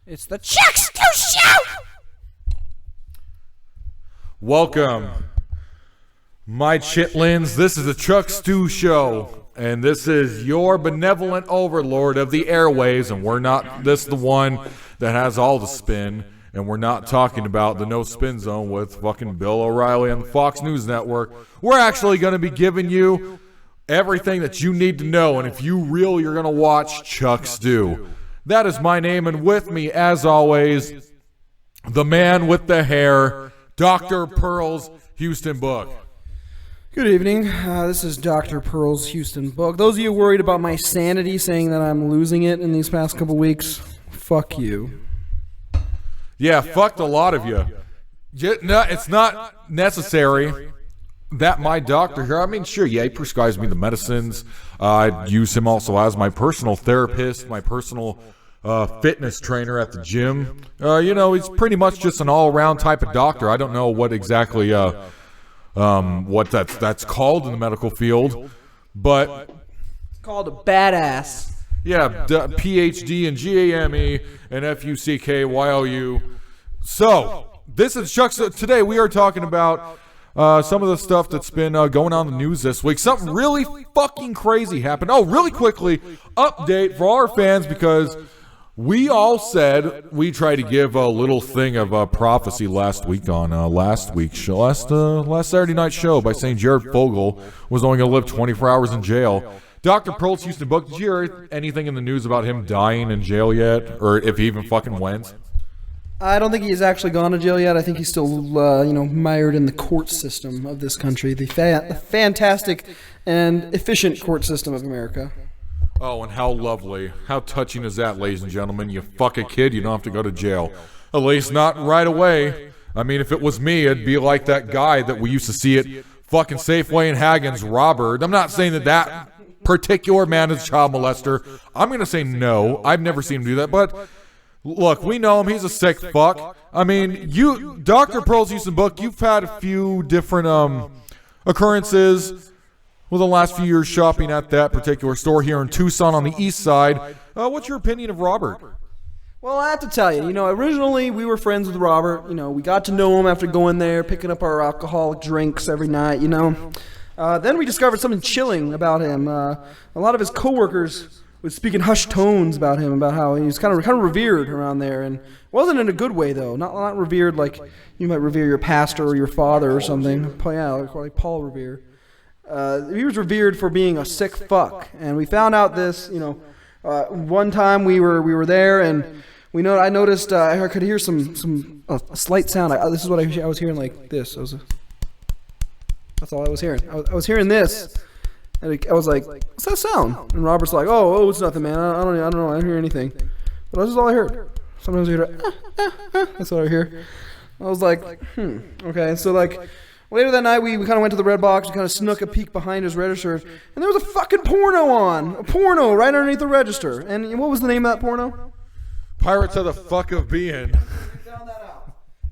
It's the Chuck Stew Show! Welcome, my chitlins. This is the Chuck Stew Show, and this is your benevolent overlord of the airwaves, and we're not this the one that has all the spin, and we're not talking about the No Spin Zone with fucking Bill O'Reilly on the Fox News Network. We're actually going to be giving you everything that you need to know, and if you really are going to watch Chuck Stew. That is my name, and with me, as always, the man with the hair, Dr. Pearl's Houston Book. Good evening. This is Dr. Pearl's Houston Book. Those of you worried about my sanity, saying that I'm losing it in these past couple weeks, fuck you. Yeah, fucked a lot of you. It's not necessary that my doctor here, I mean, sure, yeah, he prescribes me the medicines. I use him also as my personal therapist, my personal fitness trainer at the gym. He's pretty much just an all-around type of doctor. I don't know what exactly what that's called in the medical field, but It's called a badass. yeah, PhD and GAME and FUCKYOU. So this is Chuck's. Today we are talking about some of the stuff that's been going on in the news this week. Something really fucking crazy happened. Oh, really quickly, update for all our fans, because we all said we tried to give a little thing of prophecy last week on last Saturday night show by saying Jared Fogle was only going to live 24 hours in jail. Dr. Pearl's Houston Book, did you hear anything in the news about him dying in jail yet? Or if he even fucking went? I don't think he's actually gone to jail yet. I think he's still, mired in the court system of this country, the fantastic and efficient court system of America. Oh, and how lovely. How touching is that, ladies and gentlemen? You fuck a kid, you don't have to go to jail. At least not right away. I mean, if it was me, it'd be like that guy that we used to see at fucking Safeway and Hagen's, Robert. I'm not saying that particular man is a child molester. I'm going to say no. I've never seen him do that, but look, we know him. He's a sick fuck. I mean, Dr. Pearl's Houston Book, you've had a few different occurrences with the last few years shopping at that particular store here in Tucson on the east side. What's your opinion of Robert? Well, I have to tell you, originally we were friends with Robert. We got to know him after going there, picking up our alcoholic drinks every night, Then we discovered something chilling about him. A lot of his coworkers was speaking hushed tones about him, about how he was kind of revered around there, and it wasn't in a good way though. Not revered like you might revere your pastor or your father or something. Yeah, like Paul Revere. He was revered for being a sick fuck, and we found out this. One time we were there, and I noticed I could hear a slight sound. This is what I was hearing, like this. That's all I was hearing. I was hearing this. And I was like, what's that sound? And Robert's like, oh, it's nothing, man. I don't know. I don't hear anything. But that's just all I heard. Sometimes I hear, that's what I hear. I was like, okay. So, later that night, we kind of went to the Red Box. We kind of snuck a peek behind his register. And there was a fucking porno on. A porno right underneath the register. And what was the name of that porno? Pirates of the Fuck of Being.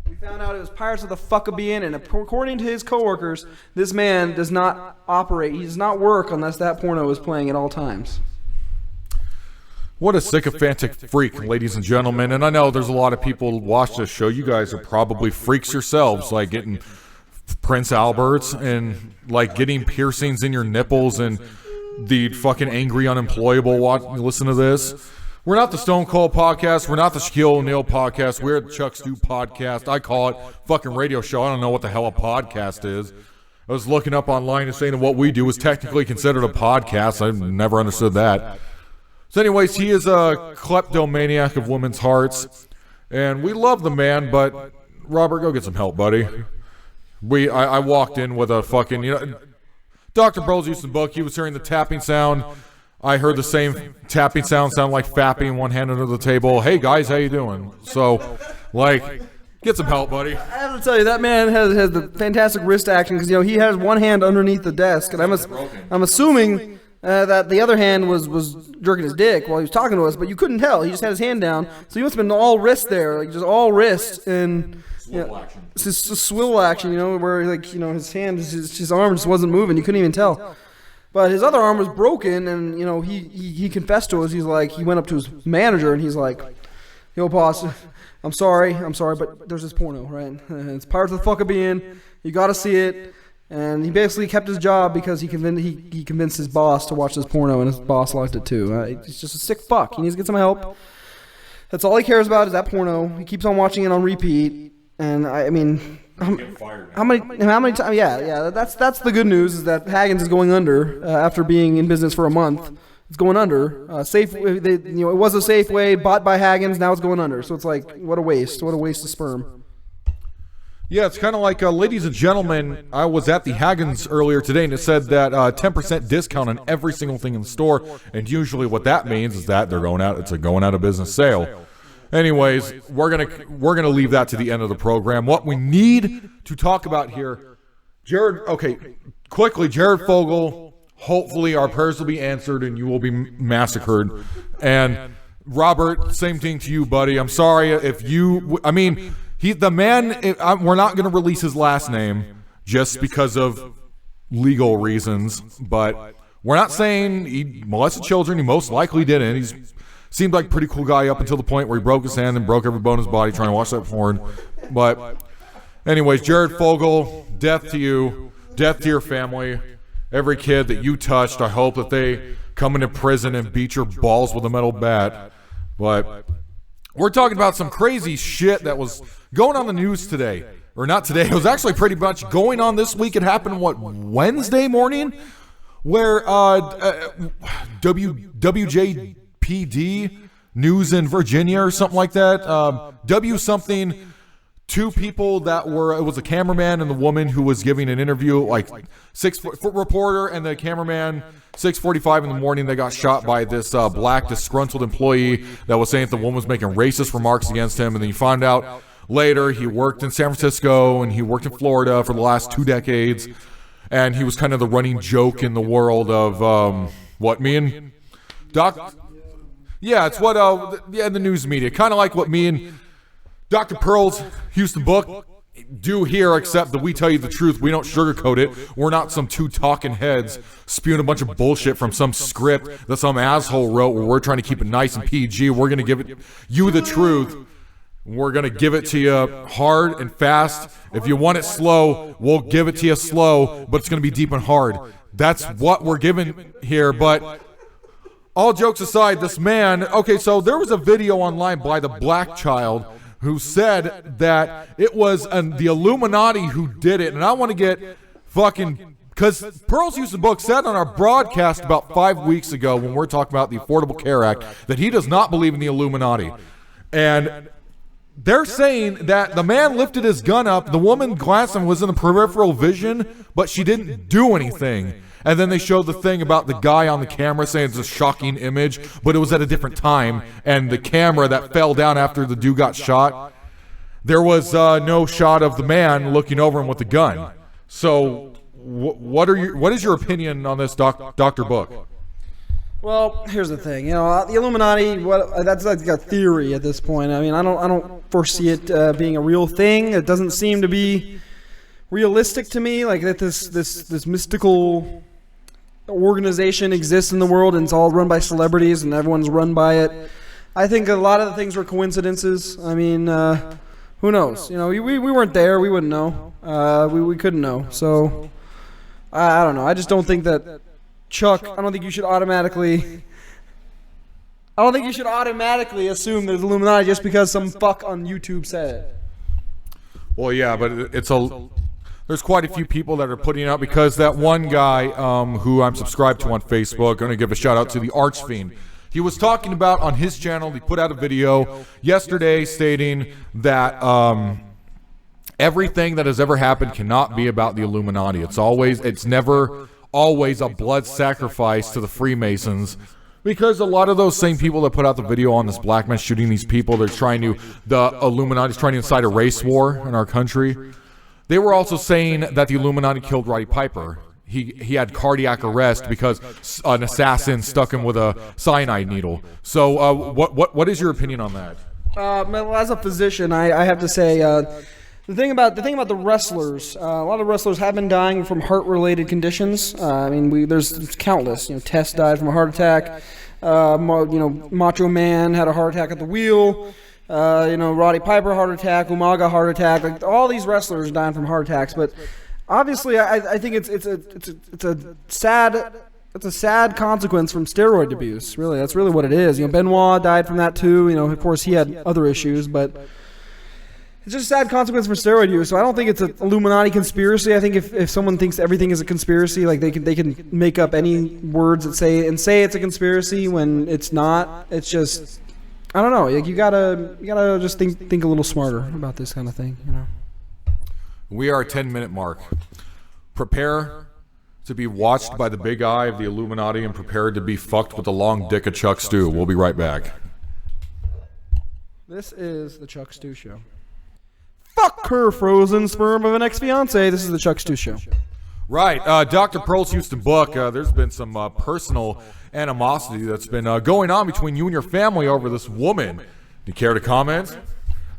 We found out it was Pirates of the Fuckabean, and according to his coworkers, this man does not operate. He does not work unless that porno is playing at all times. What a sycophantic freak, ladies and gentlemen. And I know there's a lot of people who watch this show. You guys are probably freaks yourselves, like getting Prince Alberts and like getting piercings in your nipples and the fucking angry unemployable listen to this. We're not the Stone Cold Podcast. We're not the Shaquille O'Neal Podcast. We're the Chuck Stew Podcast. I call it fucking radio show. I don't know what the hell a podcast is. I was looking up online and saying that what we do is technically considered a podcast. I've never understood that. So anyways, he is a kleptomaniac of women's hearts. And we love the man, but Robert, go get some help, buddy. I walked in with a fucking, Dr. Pearl's Houston Book. He was hearing the tapping sound. I heard the same tapping sound like fapping, one hand under the table. Hey guys, how you doing? So, get some help, buddy. I have to tell you, that man has the fantastic wrist action because he has one hand underneath the desk, and I'm assuming that the other hand was jerking his dick while he was talking to us, but you couldn't tell. He just had his hand down, so he must have been all wrist there, just all wrist and swivel action. It's just swivel action, where his hand, his arm just wasn't moving. You couldn't even tell. But his other arm was broken, and he confessed to us. He's like, he went up to his manager, and he's like, Yo, boss, I'm sorry, but there's this porno, right? It's Pirates of the Caribbean. You got to see it. And he basically kept his job because he convinced his boss to watch this porno, and his boss liked it too. He's just a sick fuck. He needs to get some help. That's all he cares about is that porno. He keeps on watching it on repeat. And I mean, how many times? Yeah. That's the good news is that Hagen's is going under after being in business for a month. It's going under. It was a Safeway bought by Hagen's. Now it's going under. So it's like, what a waste. What a waste of sperm. Yeah, it's kind of like, ladies and gentlemen, I was at the Hagen's earlier today, and it said that 10% discount on every single thing in the store, and usually what that means is that they're going out. It's a going out of business sale. Anyways, we're gonna leave that to the end of the program. What we need to talk about here, Jared. Okay, quickly, Jared Fogle. Hopefully, our prayers will be answered, and you will be massacred. And Robert, same thing to you, buddy. I'm sorry if you. I mean. The man, we're not going to release his last name just because of legal reasons, but we're not saying he molested children. He most likely didn't. He seemed like a pretty cool guy up until the point where he broke his hand and broke every bone in his body trying to watch that porn. But anyways, Jared Fogle, death to you, death to your family. Every kid that you touched, I hope that they come into prison and beat your balls with a metal bat. But we're talking about some crazy shit that was going on the news today. Or not today. It was actually pretty much going on this week. It happened, Wednesday morning? Where WJPD News in Virginia or something like that. W something. Two people that were, it was a cameraman and the woman who was giving an interview, like 6-foot reporter and the cameraman, 6:45 in the morning, they got shot by this black disgruntled employee that was saying that the woman was making racist remarks against him. And then you find out later he worked in San Francisco and he worked in Florida for the last 2 decades. And he was kind of the running joke in the world of what me and Doc. Yeah, it's what the news media, kind of like what me and Dr. Pearl's Houston book do here, except that we tell you the truth. We don't sugarcoat it. We're not some two talking heads spewing a bunch of bullshit from some script that some asshole wrote where we're trying to keep it nice and PG. We're going to give you the truth. We're going to give it to you hard and fast. If you want it slow, we'll give it to you slow, but it's going to be deep and hard. That's what we're giving here. But all jokes aside, this man, okay, so there was a video online by the black child who said that it was the Illuminati who did it. And I want to get fucking, because Pearl's Houston book said on our broadcast about 5 weeks ago when we're talking about the Affordable Care Act that he does not believe in the Illuminati. And they're saying that the man lifted his gun up, the woman glanced and was in the peripheral vision, but she didn't do anything. And then they showed the thing about the guy on the camera saying it's a shocking image, but it was at a different time. And the camera that fell down after the dude got shot, there was no shot of the man looking over him with the gun. So what is your opinion on this, Dr. Book? Well, here's the thing. The Illuminati, that's like a theory at this point. I mean, I don't foresee it being a real thing. It doesn't seem to be realistic to me, like that this mystical organization exists in the world and it's all run by celebrities and everyone's run by it. I think a lot of the things were coincidences. I mean, who knows? We weren't there. We wouldn't know. We couldn't know. So I don't know. I just don't think that Chuck. I don't think you should automatically assume there's Illuminati just because some fuck on YouTube said it. Well, yeah, but there's quite a few people that are putting it out because that one guy who I'm subscribed to on Facebook, I'm going to give a shout out to the Archfiend. He was talking about on his channel, he put out a video yesterday stating that everything that has ever happened cannot be about the Illuminati. It's never always a blood sacrifice to the Freemasons. Because a lot of those same people that put out the video on this black man shooting these people, the Illuminati's trying to incite a race war in our country. They were also saying that the Illuminati killed Roddy Piper. He had cardiac arrest because an assassin stuck him with a cyanide needle. So what is your opinion on that? Well, as a physician, I have to say the thing about the wrestlers, a lot of wrestlers have been dying from heart-related conditions. I mean, there's countless. Tess died from a heart attack. Macho Man had a heart attack at the wheel. Roddy Piper heart attack, Umaga heart attack. Like all these wrestlers are dying from heart attacks. But obviously, I think it's a sad consequence from steroid abuse. Really, that's really what it is. Benoit died from that too. Of course, he had other issues, but it's just a sad consequence from steroid use. So I don't think it's an Illuminati conspiracy. I think if someone thinks everything is a conspiracy, like they can make up any words that say it's a conspiracy when it's not. It's just, I don't know. Like you gotta just think a little smarter about this kind of thing. We are a 10-minute mark. Prepare to be watched by the big eye of the Illuminati and prepare to be fucked with the long dick of Chuck Stew. We'll be right back. This is the Chuck Stew Show. Fuck her frozen sperm of an ex-fiance. This is the Chuck Stew Show. Right. Dr. Pearl's Houston book, there's been some personal animosity that's been going on between you and your family over this woman. Do you care to comment?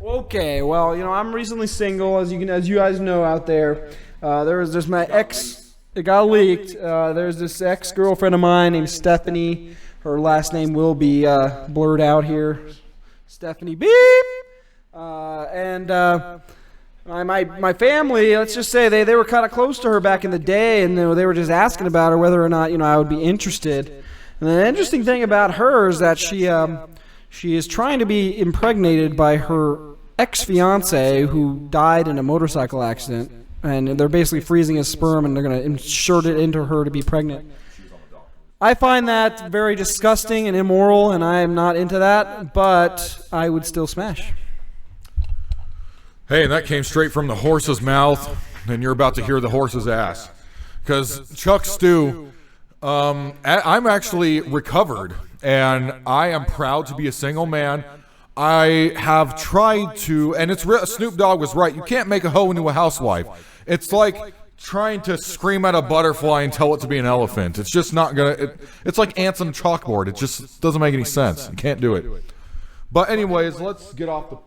Okay, well, I'm recently single, as you guys know out there. There's my ex, it got leaked. There's this ex-girlfriend of mine named Stephanie. Her last name will be blurred out here. Stephanie Beep! My family, let's just say they were kind of close to her back in the day, and they were just asking about her, whether or not I would be interested. And the interesting thing about her is that she is trying to be impregnated by her ex-fiance who died in a motorcycle accident, and they're basically freezing his sperm and they're going to insert it into her to be pregnant. I find that very disgusting and immoral, and I am not into that, but I would still smash. Hey, and that came straight from the horse's mouth, and you're about to hear the horse's ass. Because Chuck Stew, I'm actually recovered, and I am proud to be a single man. I have tried to, and Snoop Dogg was right, you can't make a hoe into a housewife. It's like trying to scream at a butterfly and tell it to be an elephant. It's just not gonna, it's like ants on a chalkboard. It just doesn't make any sense. You can't do it. But anyways, let's get off the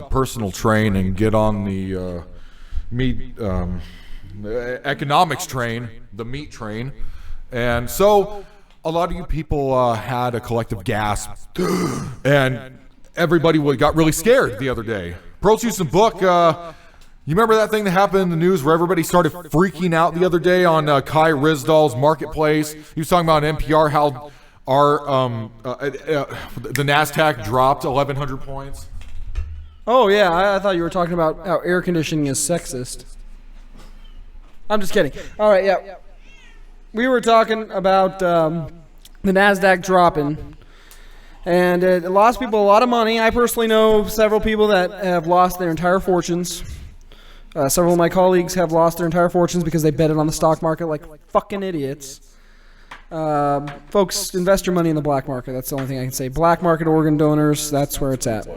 personal train and get on the economics train, the meat train. And so a lot of you people had a collective gasp, and everybody got really scared the other day. Pearl's Houston book, you remember that thing that happened in the news where everybody started freaking out the other day on Kai Ryssdal's Marketplace? He was talking about on NPR how the NASDAQ dropped 1,100 points. Oh, yeah, I thought you were talking about how air conditioning is sexist. I'm just kidding. All right, yeah. We were talking about the NASDAQ dropping, and it lost people a lot of money. I personally know several people that have lost their entire fortunes. Several of my colleagues have lost their entire fortunes because they betted on the stock market like fucking idiots. Folks, invest your money in the black market. That's the only thing I can say. Black market organ donors, that's where it's at.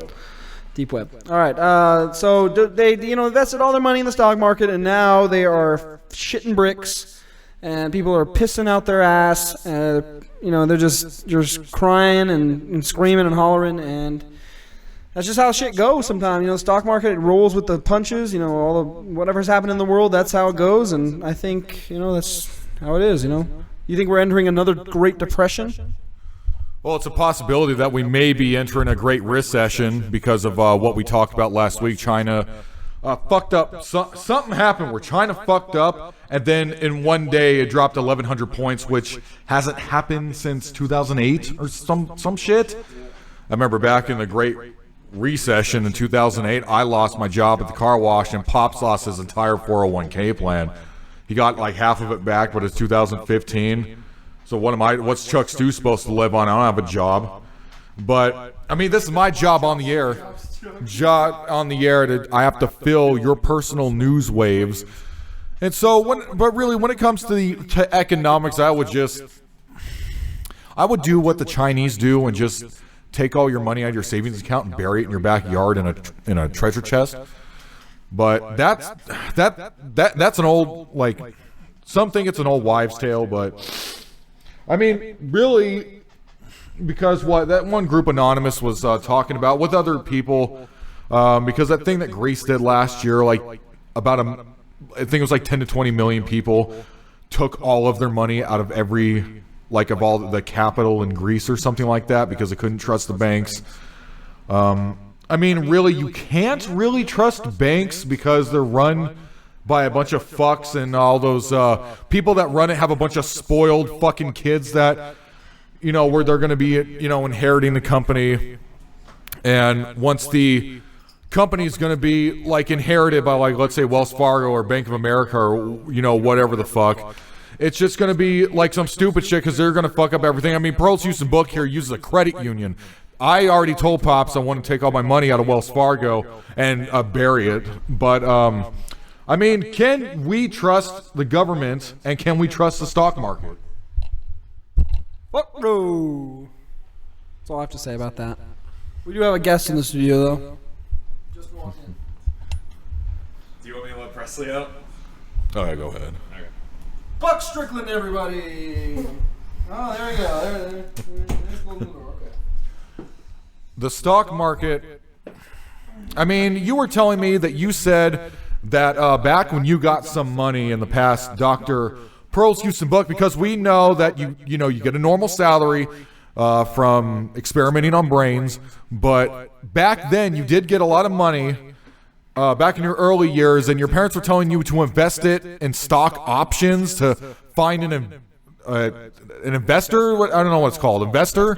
Deep web. All right. So they, invested all their money in the stock market, and now they are shitting bricks, and people are pissing out their ass. They're just crying and screaming and hollering, and that's just how shit goes sometimes. The stock market, it rolls with the punches. All the whatever's happening in the world, that's how it goes, and I think that's how it is. You think we're entering another Great Depression? Well, it's a possibility that we may be entering a great recession because of what we talked about last week. China fucked up. Something happened where China fucked up, and then in one day it dropped 1,100 points, which hasn't happened since 2008 or some shit. I remember back in the Great Recession in 2008, I lost my job at the car wash, and Pops lost his entire 401k plan. He got like half of it back, but it's 2015. So what's Chuck Stew supposed to live on? I don't have a job. But, I mean, this is my job on the air. I have to fill your personal news waves. And so, when it comes to economics, I would do what the Chinese do and just take all your money out of your savings account and bury it in your backyard in a treasure chest. But that's an old, some think it's an old wives' tale, but I mean, really, because that one group Anonymous was talking about with other people, because that thing that Greece did last year, I think it was 10 to 20 million people took all of their money out of of all the capital in Greece or something like that because they couldn't trust the banks. I mean, really, you can't really trust banks because they're run by a bunch of fucks, and all those people that run it have a bunch of spoiled fucking kids that, you know, where they're going to be, you know, inheriting the company. And once the company is going to be like inherited by, like, let's say Wells Fargo or Bank of America or, you know, whatever the fuck, it's just going to be like some stupid shit because they're going to fuck up everything. I mean, Pearl's Houston Book here uses a credit union. I already told Pops I want to take all my money out of Wells Fargo and bury it. But, I mean, can we trust the government and can we trust the stock market? What? No. That's all I have to say about that. We do have a guest in the studio, though. Just walk in. Do you want me to let Presley out? Oh, yeah, go ahead. Okay. Buck Strickland, everybody. Oh, there we go. There's the little door. Okay. The stock market, I mean, you were telling me that you said that back when you got some money in the past, Dr. Pearl's Houston Book, because we know that you know, you get a normal salary from experimenting on brains, but back then you did get a lot of money back in your early years, and your parents were telling you to invest it in stock options to find an investor. I don't know what it's called. Investor?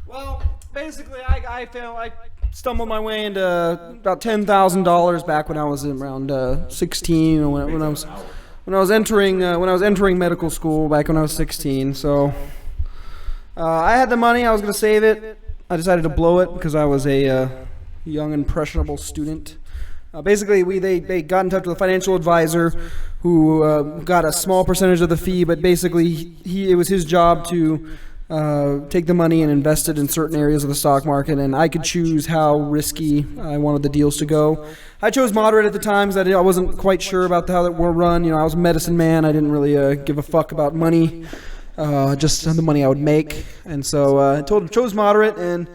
Well, basically, I stumbled my way into about $10,000 back when I was around 16, or when I was entering medical school back when I was 16. So I had the money. I was going to save it. I decided to blow it because I was a young, impressionable student. Basically, they got in touch with a financial advisor who got a small percentage of the fee, but basically it was his job to take the money and invest it in certain areas of the stock market, and I could choose how risky I wanted the deals to go. I chose moderate at the time because I wasn't quite sure about how that were run. You know, I was a medicine man. I didn't really give a fuck about money, just the money I would make, and so I chose moderate, and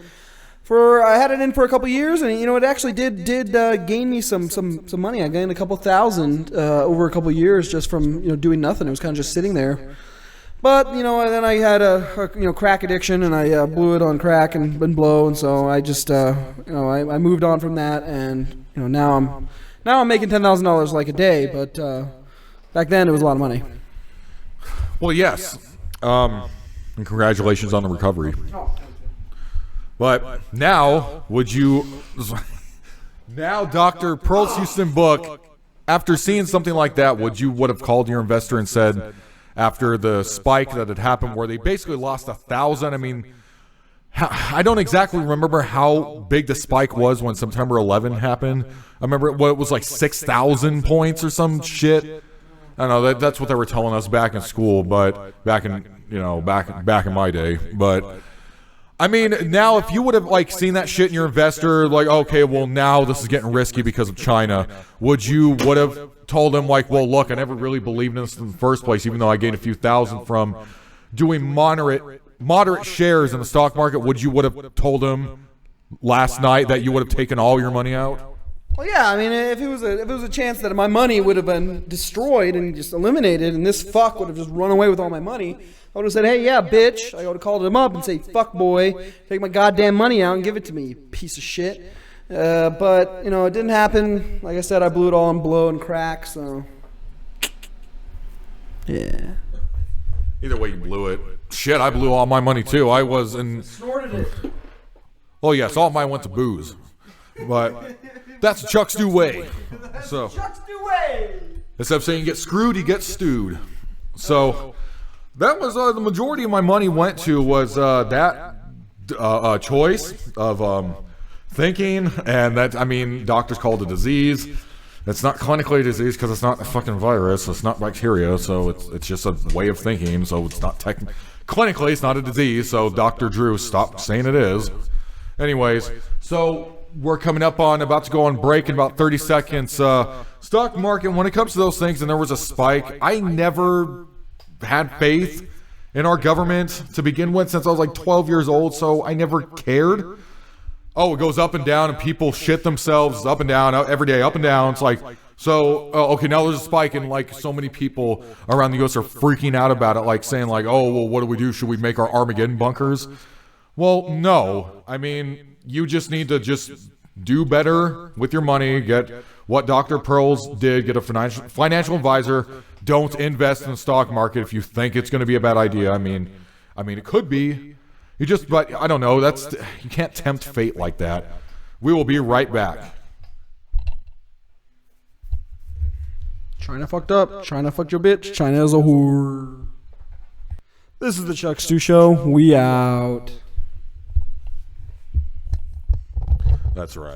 I had it in for a couple years, and you know, it actually did gain me some money. I gained a couple thousand over a couple years just from, you know, doing nothing. It was kind of just sitting there. But, you know, and then I had a crack addiction, and I blew it on crack and blow, and so I just I moved on from that, and you know, now I'm making $10,000 like a day, but back then it was a lot of money. Well, yes. And congratulations on the recovery. But now, now Dr. Pearl's Houston Book, after seeing something like that, would have called your investor and said, after the spike that had happened where they basically lost 1,000, I mean, I don't exactly remember how big the spike was when September 11 happened. I remember it was like 6,000 points or some shit. I don't know, that's what they were telling us back in school, but back in my day. But I mean, now if you would have like seen that shit in your investor, like, okay, well now this is getting risky because of China, would have told him like, well, look, I never really believed in this in the first place, even though I gained a few thousand from doing moderate shares in the stock market? Would have told him last night that you would have taken all your money out? Well, yeah, I mean, if it was a chance that my money would have been destroyed and just eliminated, and this fuck would have just run away with all my money, I would have said, hey, yeah, bitch. I would have called him up and say, fuck, boy, take my goddamn money out and give it to me, you piece of shit. But, you know, it didn't happen. Like I said, I blew it all on blow and crack, so. Yeah. Either way, you blew it. Shit, I blew all my money, too. I was in... Snorted it. Oh, yes, all mine went to booze. But that's Chuck's new way. So, Chuck's new way. instead of saying you get screwed, you get stewed. So... that was the majority of my money went to was that choice of thinking, and that, I mean, doctors call it a disease. It's not clinically a disease because it's not a fucking virus. It's not bacteria, so it's just a way of thinking. So it's not clinically, it's not a disease. So Dr. Drew stopped saying it is. Anyways, so we're about to go on break in about 30 seconds. Stock market, when it comes to those things, and there was a spike, I never had faith in our government to begin with since I was like 12 years old, so I never cared. Oh, it goes up and down, and people shit themselves up and down every day, up and down. It's like, so, okay, now there's a spike, and like so many people around the U.S. are freaking out about it, like saying like, oh, well, what do we do? Should we make our Armageddon bunkers? Well, no. I mean, you just need to just Do better with your money. Get what Dr. Pearls did. Get a financial advisor. Don't invest in the stock market if you think it's going to be a bad idea. I mean, it could be. But I don't know. You can't tempt fate like that. We will be right back. China fucked up. China fucked your bitch. China is a whore. This is the Chuck Stu Show. We out. That's right.